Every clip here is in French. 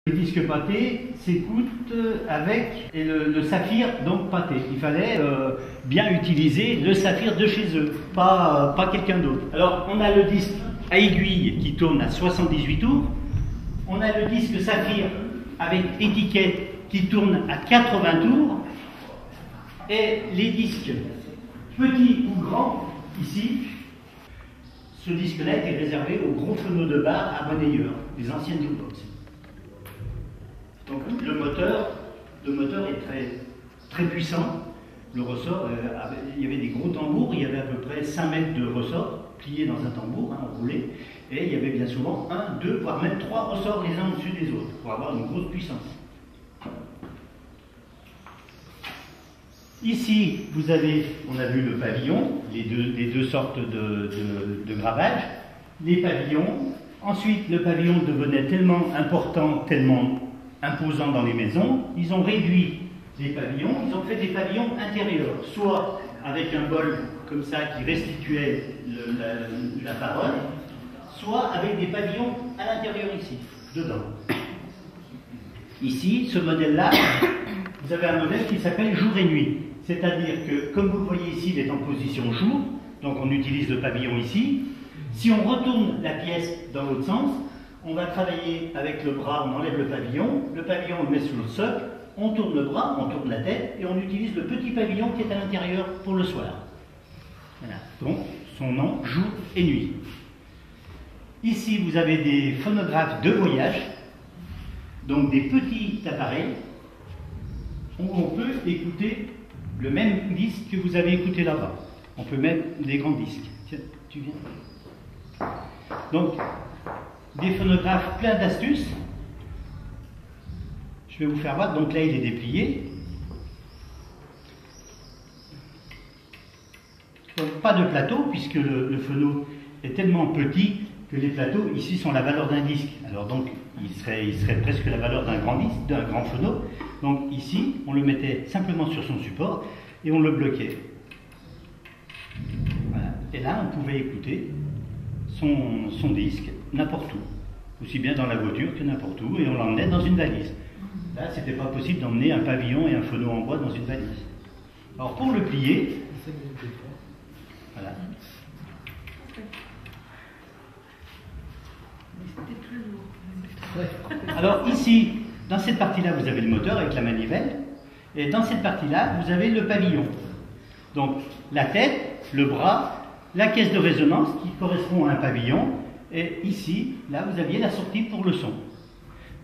Le disque pâté s'écoute avec le saphir, donc pâté. Il fallait bien utiliser le saphir de chez eux, pas quelqu'un d'autre. Alors on a le disque à aiguille qui tourne à 78 tours. On a le disque saphir avec étiquette qui tourne à 80 tours. Et les disques petits ou grands, ici, ce disque-là était réservé aux gros phonos de bar à monnayeur, les anciennes jukebox. Donc le moteur est très puissant. Le ressort, il y avait des gros tambours, il y avait à peu près 5 mètres de ressort pliés dans un tambour, enroulé, et il y avait bien souvent 1, 2, voire même 3 ressorts les uns au-dessus des autres, pour avoir une grosse puissance. Ici, vous avez, on a vu le pavillon, les deux sortes de gravage, les pavillons. Ensuite, le pavillon devenait tellement important, tellement imposant dans les maisons, ils ont réduit les pavillons, ils ont fait des pavillons intérieurs, soit avec un bol comme ça qui restituait la parole, soit avec des pavillons à l'intérieur ici, dedans. Ici, ce modèle-là, vous avez un modèle qui s'appelle jour et nuit. C'est-à-dire que, comme vous le voyez ici, il est en position jour, donc on utilise le pavillon ici. Si on retourne la pièce dans l'autre sens, on va travailler avec le bras, on enlève le pavillon on le met sur le socle, on tourne le bras, on tourne la tête, et on utilise le petit pavillon qui est à l'intérieur pour le soir. Voilà. Donc, son nom, jour et nuit. Ici, vous avez des phonographes de voyage, donc des petits appareils, où on peut écouter le même disque que vous avez écouté là-bas. On peut mettre des grands disques. Tiens, tu viens. Donc, des phonographes plein d'astuces. Je vais vous faire voir. Donc là, il est déplié. Donc, pas de plateau, puisque le phono est tellement petit que les plateaux, ici, sont la valeur d'un disque. Alors donc, il serait presque la valeur d'un grand disque, d'un grand phono. Donc ici, on le mettait simplement sur son support et on le bloquait. Voilà. Et là, on pouvait écouter son disque n'importe où, aussi bien dans la voiture que n'importe où, et on l'emmenait dans une valise. Là, c'était pas possible d'emmener un pavillon et un phono en bois dans une valise. Alors pour le plier, voilà. Alors ici, dans cette partie-là, vous avez le moteur avec la manivelle, et dans cette partie-là, vous avez le pavillon. Donc la tête, le bras, la caisse de résonance qui correspond à un pavillon, et ici, là, vous aviez la sortie pour le son.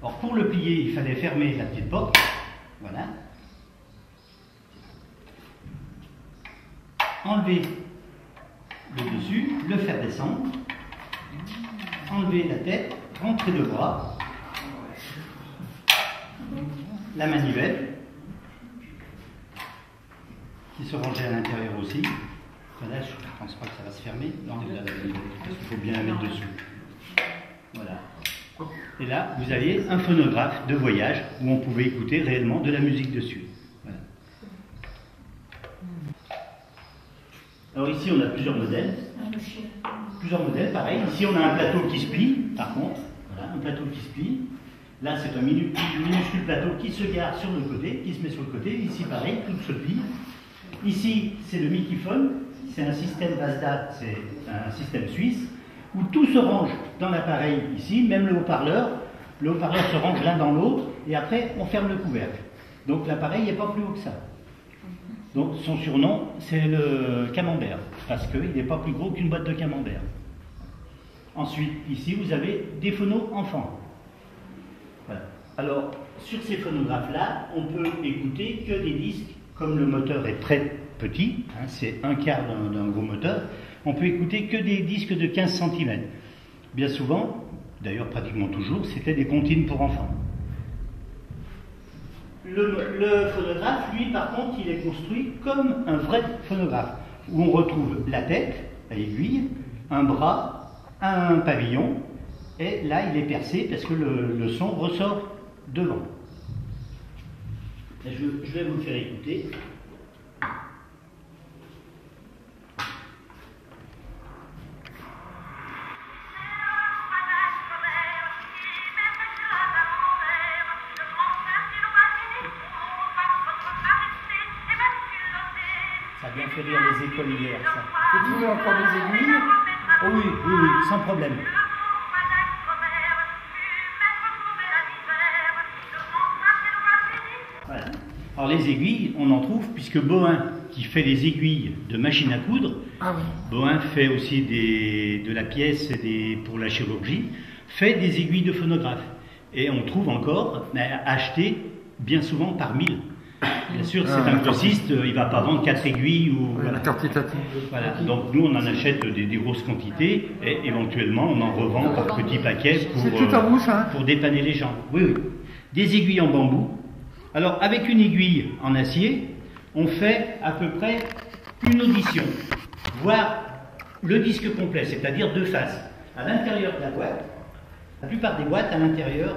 Alors pour le plier, il fallait fermer la petite porte, voilà. Enlever le dessus, le faire descendre, enlever la tête, rentrer le bras, la manivelle qui se rangeait à l'intérieur aussi. Voilà, je ne pense pas que ça va se fermer. Enlève la manivelle parce qu'il faut bien la mettre dessous. Voilà. Et là, vous aviez un phonographe de voyage où on pouvait écouter réellement de la musique dessus. Voilà. Alors ici, on a plusieurs modèles. Pareil. Ici, on a un plateau qui se plie, par contre. Voilà, un plateau qui se plie. Là, c'est un minuscule plateau qui se gare sur le côté, qui se met sur le côté. Ici, pareil, tout se plie. Ici, c'est le Mikiphone. C'est un système Basda, c'est un système suisse, où tout se range dans l'appareil ici, même le haut-parleur. Le haut-parleur se range l'un dans l'autre, et après, on ferme le couvercle. Donc, l'appareil n'est pas plus haut que ça. Donc, son surnom, c'est le camembert, parce qu'il n'est pas plus gros qu'une boîte de camembert. Ensuite, ici, vous avez des phonos enfants. Voilà. Alors, sur ces phonographes-là, on peut écouter que des disques, comme le moteur est très petit, hein, c'est un quart d'un gros moteur, on peut écouter que des disques de 15 cm. Bien souvent, d'ailleurs pratiquement toujours, c'était des comptines pour enfants. Le phonographe, lui, par contre, il est construit comme un vrai phonographe, où on retrouve la tête, à aiguille, un bras, un pavillon, et là, il est percé parce que le son ressort devant. Et je vais vous le faire écouter. a bien fait rire les écolières, ça. Vous trouvez encore des aiguilles? Oh oui, oui, oui, sans problème. Voilà. Alors les aiguilles, on en trouve, puisque Bohin, qui fait les aiguilles de machine à coudre, Ah oui. Bohin fait aussi de la pièce pour la chirurgie, fait des aiguilles de phonographe. Et on trouve encore acheté bien souvent par 1000. Bien sûr, c'est un grossiste, il ne va pas vendre 4 aiguilles ou. Voilà. Voilà. Donc nous, on en achète des grosses quantités et éventuellement, on en revend par petits paquets pour dépanner les gens. Oui, oui. Des aiguilles en bambou. Alors, avec une aiguille en acier, on fait à peu près une audition, voire le disque complet, c'est-à-dire 2 faces. À l'intérieur de la boîte, la plupart des boîtes, à l'intérieur,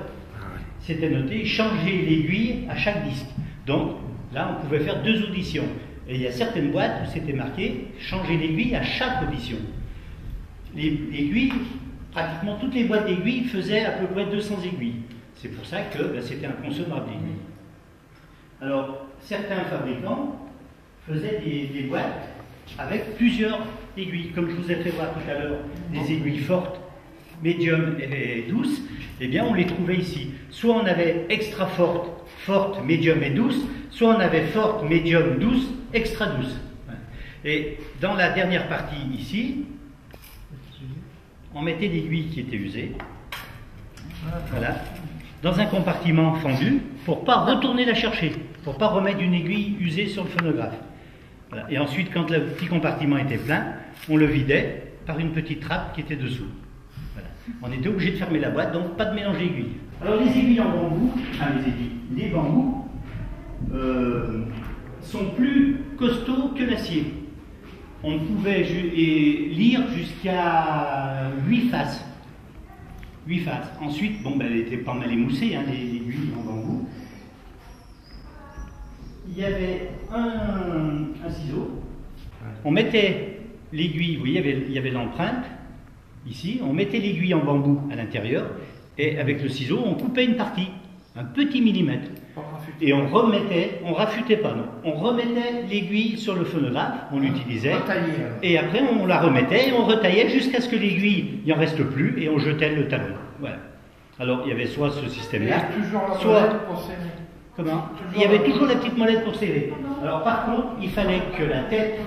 c'était noté changer l'aiguille à chaque disque. Donc, là, on pouvait faire 2 auditions. Et il y a certaines boîtes où c'était marqué changer l'aiguille à chaque audition. L'aiguille, pratiquement toutes les boîtes d'aiguilles faisaient à peu près 200 aiguilles. C'est pour ça que c'était inconsommable l'aiguille. Alors, certains fabricants faisaient des boîtes avec plusieurs aiguilles. Comme je vous ai fait voir tout à l'heure, des aiguilles fortes, médium et douces, eh bien on les trouvait ici. Soit on avait extra forte, forte, médium et douce, soit on avait forte, médium, douce, extra douce. Et dans la dernière partie ici, on mettait l'aiguille qui était usée, voilà, dans un compartiment fendu pour ne pas retourner la chercher, pour ne pas remettre une aiguille usée sur le phonographe. Voilà. Et ensuite, quand le petit compartiment était plein, on le vidait par une petite trappe qui était dessous. Voilà. On était obligé de fermer la boîte, donc pas de mélange d'aiguilles. Alors les aiguilles en bambou, les bambous sont plus costauds que l'acier. On pouvait lire jusqu'à 8 faces. 8 faces. Ensuite, bon, ben, elle était pas mal émoussée, hein, les aiguilles en bambou. Il y avait un ciseau. On mettait l'aiguille, vous voyez, il y avait l'empreinte, ici. On mettait l'aiguille en bambou à l'intérieur, et avec le ciseau, on coupait une partie, un petit millimètre. Et on rafutait pas, non. On remettait l'aiguille sur le phonographe, on l'utilisait, et après on la remettait et on retaillait jusqu'à ce que l'aiguille, il n'en reste plus, et on jetait le talon. Voilà. Alors il y avait soit ce système-là, soit. Comment? Il y avait toujours la petite molette pour serrer. Alors par contre, il fallait que la tête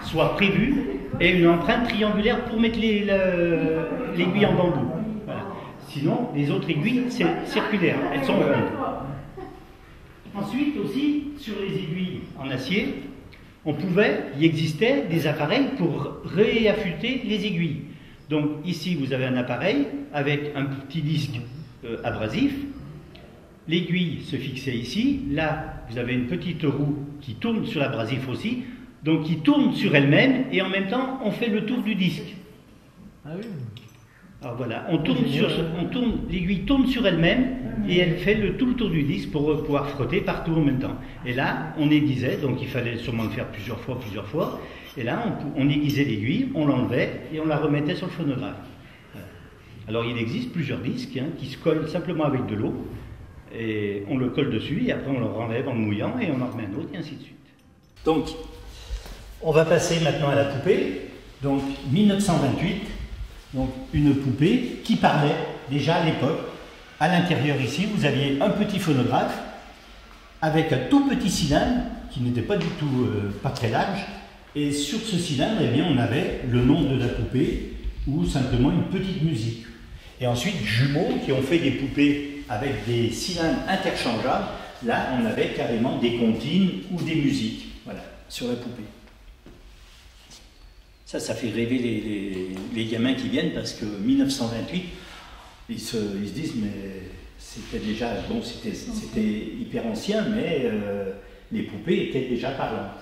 soit prévue et une empreinte triangulaire pour mettre l'aiguille en bambou. Voilà. Sinon, les autres aiguilles, c'est circulaire, elles sont rondes. Ensuite aussi, sur les aiguilles en acier, il existait des appareils pour réaffûter les aiguilles. Donc ici, vous avez un appareil avec un petit disque abrasif. L'aiguille se fixait ici. Là, vous avez une petite roue qui tourne sur l'abrasif aussi, donc qui tourne sur elle-même, et en même temps, on fait le tour du disque. Ah oui. Alors voilà, l'aiguille tourne sur elle-même et elle fait tout le tour du disque pour pouvoir frotter partout en même temps. Et là, on aiguisait, donc il fallait sûrement le faire plusieurs fois. Et là, on aiguisait l'aiguille, on l'enlevait et on la remettait sur le phonographe. Alors il existe plusieurs disques qui se collent simplement avec de l'eau. Et on le colle dessus et après on le renlève en le mouillant et on en remet un autre et ainsi de suite. Donc, on va passer maintenant à la poupée. Donc 1928. Donc une poupée qui parlait déjà à l'époque. À l'intérieur ici, vous aviez un petit phonographe avec un tout petit cylindre qui n'était pas du tout pas très large. Et sur ce cylindre, eh bien, on avait le nom de la poupée ou simplement une petite musique. Et ensuite, Jumeaux qui ont fait des poupées avec des cylindres interchangeables. Là, on avait carrément des comptines ou des musiques. Voilà, sur la poupée. Ça fait rêver les gamins qui viennent parce que 1928, ils se disent mais c'était déjà, bon c'était hyper ancien mais les poupées étaient déjà parlantes.